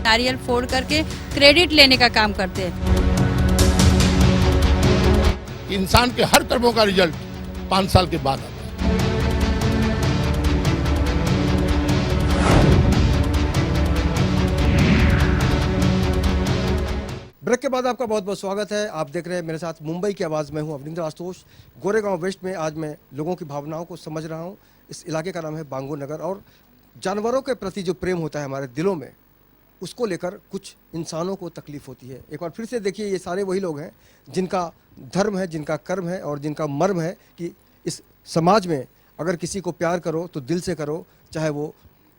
नारियल फोड़ करके क्रेडिट लेने का काम करते हैं। इंसान के हर कर्मों का रिजल्ट 5 साल के बाद आता है। ब्रेक के बाद आपका बहुत बहुत स्वागत है। आप देख रहे हैं मेरे साथ मुंबई की आवाज़ में हूं अवनिंदर आशुतोष। गोरेगांव वेस्ट में आज मैं लोगों की भावनाओं को समझ रहा हूं। इस इलाके का नाम है बांगो नगर और जानवरों के प्रति जो प्रेम होता है हमारे दिलों में, उसको लेकर कुछ इंसानों को तकलीफ होती है। एक बार फिर से देखिए, ये सारे वही लोग हैं जिनका धर्म है, जिनका कर्म है और जिनका मर्म है कि इस समाज में अगर किसी को प्यार करो तो दिल से करो, चाहे वो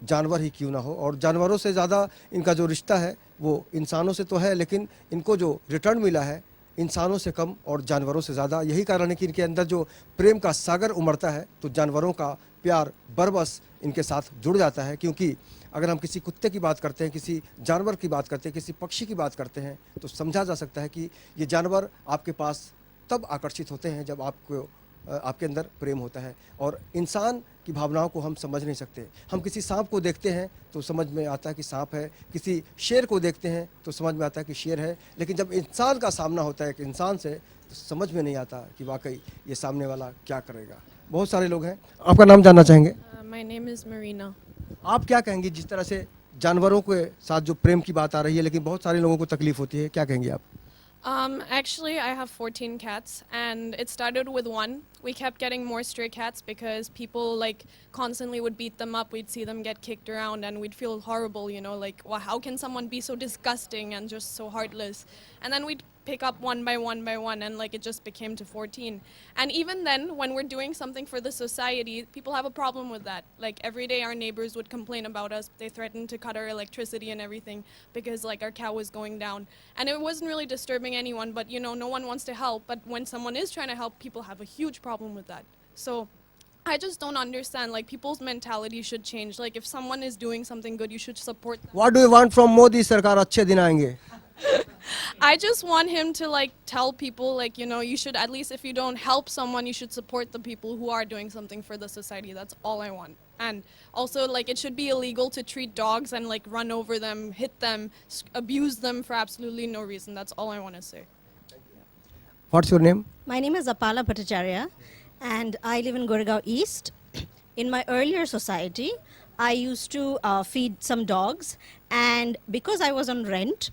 जानवर ही क्यों ना हो। और जानवरों से ज़्यादा इनका जो रिश्ता है वो इंसानों से तो है, लेकिन इनको जो रिटर्न मिला है इंसानों से कम और जानवरों से ज़्यादा। यही कारण है कि इनके अंदर जो प्रेम का सागर उमड़ता है तो जानवरों का प्यार बरबस इनके साथ जुड़ जाता है। क्योंकि अगर हम किसी कुत्ते की बात करते हैं, किसी जानवर की बात करते हैं, किसी पक्षी की बात करते हैं, तो समझा जा सकता है कि ये जानवर आपके पास तब आकर्षित होते हैं जब आपके अंदर प्रेम होता है। और इंसान की भावनाओं को हम समझ नहीं सकते। हम किसी सांप को देखते हैं तो समझ में आता है कि सांप है, किसी शेर को देखते हैं तो समझ में आता है कि शेर है, लेकिन जब इंसान का सामना होता है एक इंसान से तो समझ में नहीं आता कि वाकई ये सामने वाला क्या करेगा। बहुत सारे लोग हैं, आपका नाम जानना चाहेंगे? My name is Marina. आप क्या कहेंगे जिस तरह से जानवरों के साथ जो प्रेम की बात आ रही है लेकिन बहुत सारे लोगों को तकलीफ होती है, क्या कहेंगे आप? Actually, I have 14 cats, and it started with one. We kept getting more stray cats because people like constantly would beat them up. We'd see them get kicked around, and we'd feel horrible, you know, like, wow, how can someone be so disgusting and just so heartless? And then we'd pick up one by one, and like it just became to 14. And even then, when we're doing something for the society, people have a problem with that. Like every day our neighbors would complain about us. They threatened to cut our electricity and everything because like our cow was going down. And it wasn't really disturbing anyone, but you know, no one wants to help. But when someone is trying to help, people have a huge problem with that. So I just don't understand, like people's mentality should change. Like if someone is doing something good, you should support them. What do you want from Modi सरकार? अच्छे दिन आएंगे। I just want him to like tell people, like, you know, you should at least, if you don't help someone, you should support the people who are doing something for the society. That's all I want. And also, like, it should be illegal to treat dogs and like run over them, hit them, abuse them for absolutely no reason. That's all I want to say. What's your name? My name is Apala Bhattacharya and I live in Goregaon East. In my earlier society, I used to feed some dogs, and because I was on rent,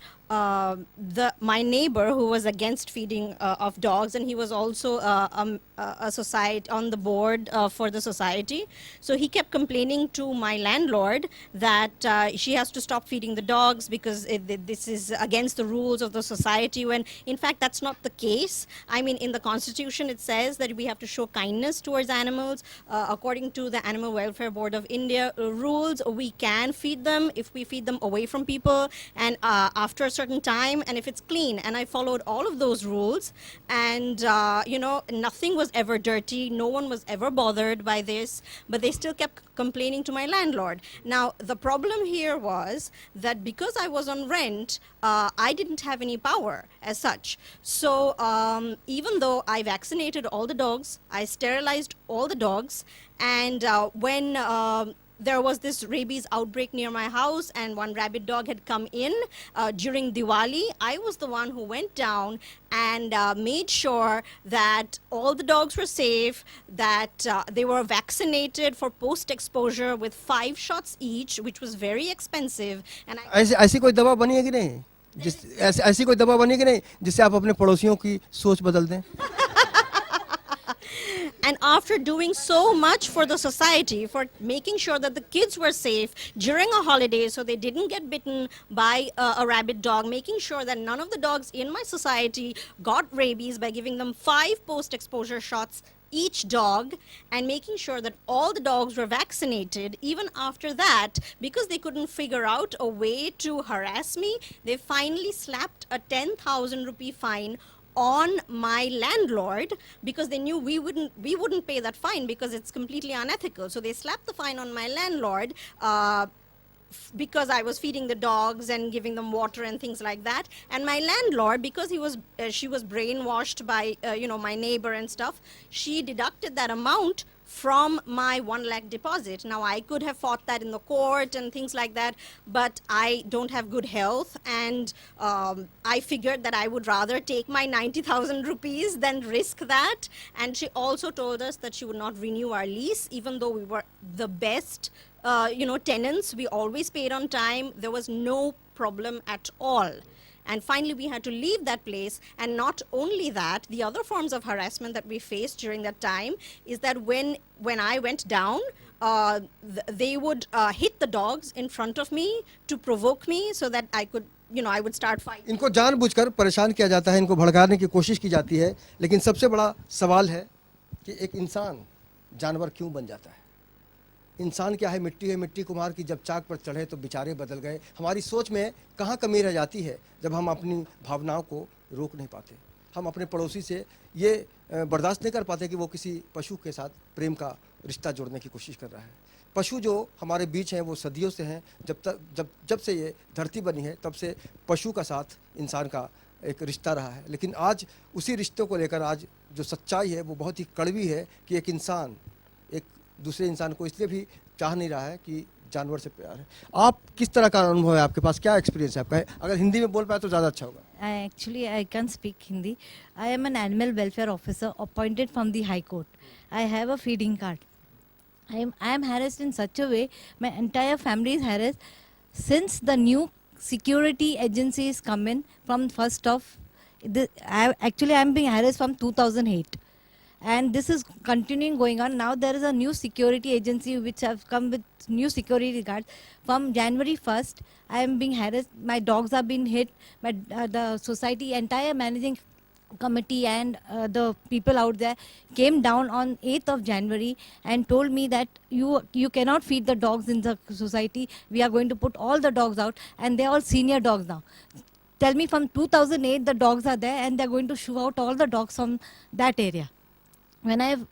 my neighbor who was against feeding of dogs, and he was also a society on the board for the society, so he kept complaining to my landlord that she has to stop feeding the dogs because this is against the rules of the society, when in fact that's not the case. I mean, in the constitution it says that we have to show kindness towards animals. According to the Animal Welfare Board of India rules, we can feed them if we feed them away from people and after a certain time, and if it's clean. And I followed all of those rules, and you know, nothing was ever dirty, no one was ever bothered by this, but they still kept complaining to my landlord. Now the problem here was that because I was on rent, I didn't have any power as such. So even though I vaccinated all the dogs, I sterilized all the dogs, and when there was this rabies outbreak near my house and one rabid dog had come in during Diwali, I was the one who went down and made sure that all the dogs were safe, that they were vaccinated for post-exposure with 5 shots each, which was very expensive. And ऐसी कोई दवा बनी है कि नहीं, ऐसी कोई दवा बनी है कि नहीं जिससे आप अपने पड़ोसियों की सोच बदल दें? And after doing so much for the society, for making sure that the kids were safe during a holiday so they didn't get bitten by a rabid dog, making sure that none of the dogs in my society got rabies by giving them 5 post-exposure shots each dog, and making sure that all the dogs were vaccinated. Even after that, because they couldn't figure out a way to harass me, they finally slapped a 10,000 rupee fine on my landlord because they knew we wouldn't pay that fine because it's completely unethical. So they slapped the fine on my landlord because I was feeding the dogs and giving them water and things like that. And my landlord, because she was brainwashed by you know, my neighbor and stuff, she deducted that amount from my 1 lakh deposit. Now I could have fought that in the court and things like that, but I don't have good health, and I figured that I would rather take my 90,000 rupees than risk that. And she also told us that she would not renew our lease, even though we were the best tenants. We always paid on time. There was no problem at all. And finally, we had to leave that place. And not only that, the other forms of harassment that we faced during that time is that when I went down, they would hit the dogs in front of me to provoke me so that I could, I would start fighting. इनको जानबूझकर परेशान किया जाता है, इनको भड़काने की कोशिश की जाती है, लेकिन सबसे बड़ा सवाल है कि एक इंसान जानवर क्यों बन जाता है। इंसान क्या है, मिट्टी कुम्हार की जब चाक पर चढ़े तो बेचारे बदल गए। हमारी सोच में कहाँ कमी रह जाती है जब हम अपनी भावनाओं को रोक नहीं पाते। हम अपने पड़ोसी से ये बर्दाश्त नहीं कर पाते कि वो किसी पशु के साथ प्रेम का रिश्ता जोड़ने की कोशिश कर रहा है। पशु जो हमारे बीच हैं वो सदियों से हैं। जब से ये धरती बनी है तब से पशु का साथ इंसान का एक रिश्ता रहा है। लेकिन आज उसी रिश्तों को लेकर आज जो सच्चाई है वो बहुत ही कड़वी है कि एक इंसान एक दूसरे इंसान को इसलिए भी चाह नहीं रहा है कि जानवर से प्यार है। आप किस तरह का अनुभव है, आपके पास क्या एक्सपीरियंस है आपका? अगर हिंदी में बोल पाए तो ज़्यादा अच्छा होगा। Actually, I can't speak Hindi. I am an animal welfare officer appointed from the High Court. I have a feeding card. I am harassed in such a way, my entire family is harassed since the new security agencies come in from first of. I am being harassed from 2008. And this is continuing going on. Now there is a new security agency which have come with new security guards. From January 1st, I am being harassed. My dogs are being hit. The society, entire managing committee and the people out there came down on 8th of January and told me that you cannot feed the dogs in the society. We are going to put all the dogs out, and they are all senior dogs now. Tell me, from 2008 the dogs are there and they are going to shoo out all the dogs from that area. When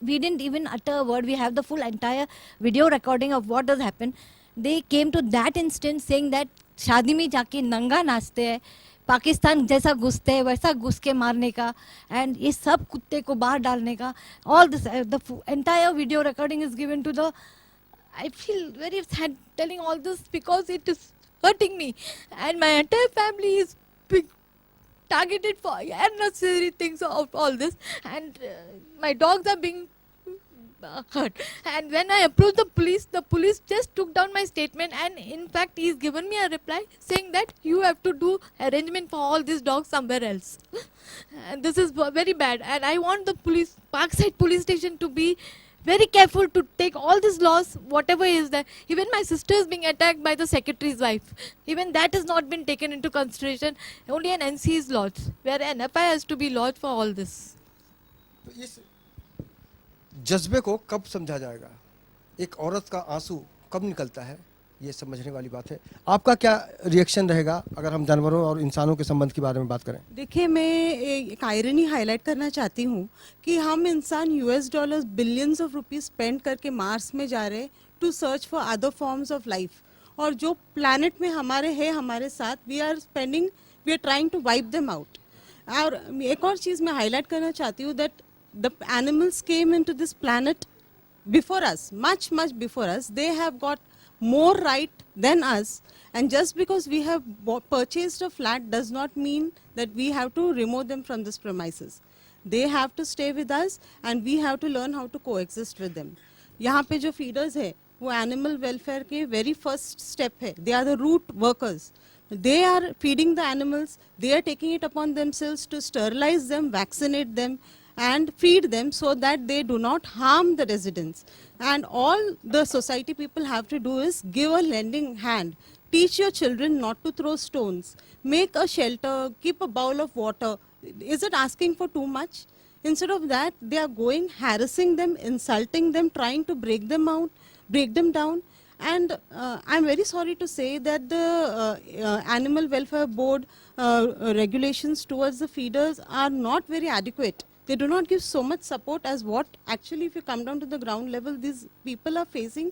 we didn't even utter a word. We have the full entire video recording of what has happened. They came to that instance saying that शादी में जाके नंगा नाचते हैं, पाकिस्तान जैसा घुसते हैं वैसा घुस के मारने का, and ये सब कुत्ते को बाहर डालने का. All this, the entire video recording is given to the. I feel very sad telling all this because it is hurting me, and my entire family is being targeted for unnecessary things of all this, and my dogs are being hurt. And when I approached the police just took down my statement, and in fact he's given me a reply saying that you have to do arrangement for all these dogs somewhere else. And this is very bad, and I want the police, Parkside police station, to be very careful to take all these laws, whatever is there. Even my sister is being attacked by the secretary's wife. Even that has not been taken into consideration. Only an NC is lodged, where an FI has to be lodged for all this. तो इस जज्बे को कब समझा जाएगा? एक औरत का आंसू कब निकलता है, ये समझने वाली बात है। आपका क्या रिएक्शन रहेगा अगर हम जानवरों और इंसानों के संबंध के बारे में बात करें? देखिए, मैं एक आयरनी हाईलाइट करना चाहती हूँ कि हम इंसान US dollars billions of rupees spend करके मार्स में जा रहे to search for other forms of life, और जो प्लैनेट में हमारे है हमारे साथ, we are trying to wipe them out. और एक और चीज़ मैं हाईलाइट करना चाहती हूँ that the animals came into this planet before us, much before us. They have got more right than us, and just because we have purchased a flat does not mean that we have to remove them from this premises. They have to stay with us, and we have to learn how to coexist with them. यहाँ पे जो feeders है वो animal welfare के very first step है. They are the root workers. They are feeding the animals. They are taking it upon themselves to sterilize them, vaccinate them, and feed them so that they do not harm the residents. And all the society people have to do is give a lending hand. Teach your children not to throw stones. Make a shelter, keep a bowl of water. Is it asking for too much? Instead of that, they are going, harassing them, insulting them, trying to break them down. And I'm very sorry to say that the Animal Welfare Board regulations towards the feeders are not very adequate. They do not give so much support as what actually, if you come down to the ground level, these people are facing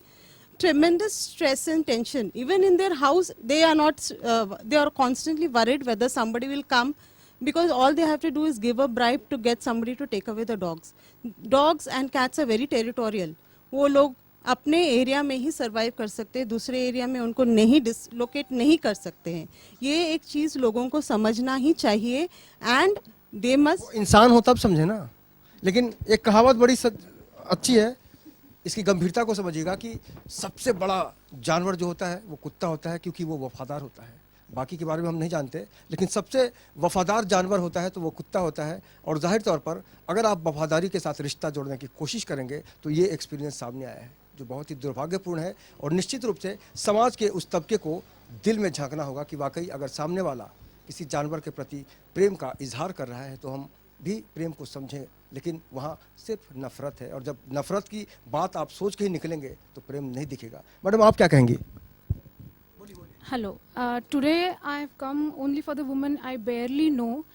tremendous stress and tension. Even in their house, they are constantly worried whether somebody will come because all they have to do is give a bribe to get somebody to take away the dogs. Dogs and cats are very territorial. वो लोग अपने area में ही survive कर सकते हैं, दूसरे area में उनको नहीं डिसलोकेट नहीं कर सकते हैं. ये एक चीज़ लोगों को समझना ही चाहिए एंड दे मस्ट. इंसान हो तब समझे ना. लेकिन एक कहावत बड़ी अच्छी है, इसकी गंभीरता को समझिएगा कि सबसे बड़ा जानवर जो होता है वो कुत्ता होता है, क्योंकि वो वफादार होता है. बाकी के बारे में हम नहीं जानते, लेकिन सबसे वफादार जानवर होता है तो वो कुत्ता होता है. और जाहिर तौर पर अगर आप वफादारी के साथ रिश्ता जोड़ने की कोशिश करेंगे तो ये एक्सपीरियंस सामने आया है, जो बहुत ही दुर्भाग्यपूर्ण है. और निश्चित रूप से समाज के उस तबके को दिल में झांकना होगा कि वाकई अगर सामने वाला किसी जानवर के प्रति प्रेम का इजहार कर रहा है तो हम भी प्रेम को समझें. लेकिन वहाँ सिर्फ नफरत है, और जब नफरत की बात आप सोच के ही निकलेंगे तो प्रेम नहीं दिखेगा. मैडम, आप क्या कहेंगी? Hello. Today I have come only for the woman I barely know.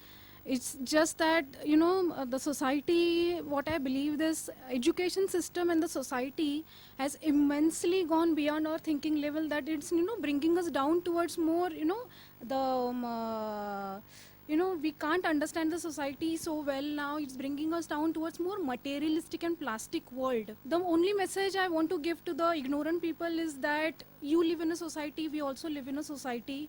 It's just that, you know, the society, what I believe, this education system and the society has immensely gone beyond our thinking level, that it's, you know, bringing us down towards more, you know, we can't understand the society so well now. It's bringing us down towards more materialistic and plastic world. The only message I want to give to the ignorant people is that you live in a society, we also live in a society.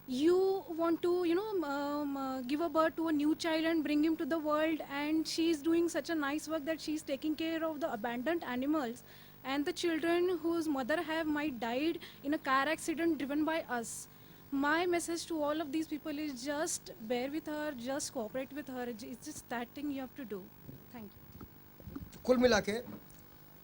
You want to, you know, give a birth to a new child and bring him to the world, and she's doing such a nice work that she's taking care of the abandoned animals and the children whose mother might died in a car accident driven by us. My message to all of these people is just bear with her, just cooperate with her. It's just that thing you have to do. Thank you. कुल मिला के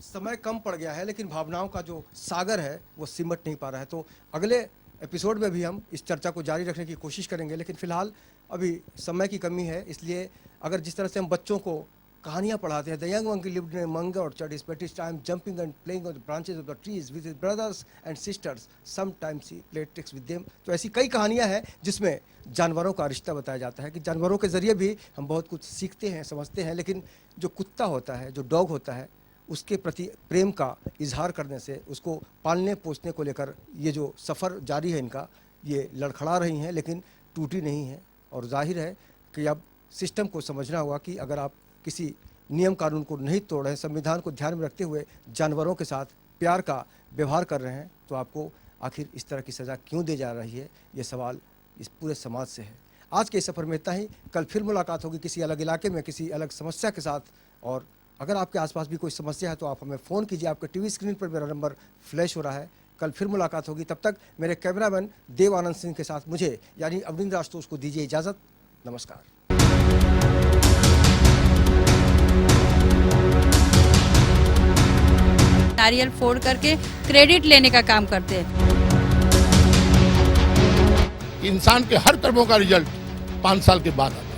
समय कम पड़ गया है, लेकिन भावनाओं का जो सागर है वो सिमट नहीं पा रहा है. तो अगले एपिसोड में भी हम इस चर्चा को जारी रखने की कोशिश करेंगे, लेकिन फिलहाल अभी समय की कमी है. इसलिए अगर जिस तरह से हम बच्चों को कहानियाँ पढ़ाते हैं, the young monkey lived in a Munger orchard, he spent his time jumping and playing on the branches of the trees with his brothers and sisters. Sometimes he played tricks with them. तो ऐसी कई कहानियाँ हैं जिसमें जानवरों का रिश्ता बताया जाता है कि जानवरों के ज़रिए भी हम बहुत कुछ सीखते हैं, समझते हैं. लेकिन जो कुत्ता होता है, जो डॉग होता है, उसके प्रति प्रेम का इजहार करने से, उसको पालने पोसने को लेकर ये जो सफ़र जारी है इनका, ये लड़खड़ा रही हैं लेकिन टूटी नहीं है. और जाहिर है कि अब सिस्टम को समझना होगा कि अगर आप किसी नियम कानून को नहीं तोड़ रहे हैं, संविधान को ध्यान में रखते हुए जानवरों के साथ प्यार का व्यवहार कर रहे हैं, तो आपको आखिर इस तरह की सज़ा क्यों दी जा रही है, ये सवाल इस पूरे समाज से है. आज के इस सफ़र में इतना ही. कल फिर मुलाकात होगी किसी अलग इलाके में, किसी अलग समस्या के साथ. और अगर आपके आसपास भी कोई समस्या है तो आप हमें फ़ोन कीजिए. आपके टीवी स्क्रीन पर मेरा नंबर फ्लैश हो रहा है. कल फिर मुलाकात होगी. तब तक मेरे कैमरामैन देव आनंद सिंह के साथ मुझे यानी अवनिंद्र आशुतोष को दीजिए इजाज़त. नमस्कार. नारियल फोड़ करके क्रेडिट लेने का काम करते हैं. इंसान के हर कर्मों का रिजल्ट 5 साल के बाद आता है.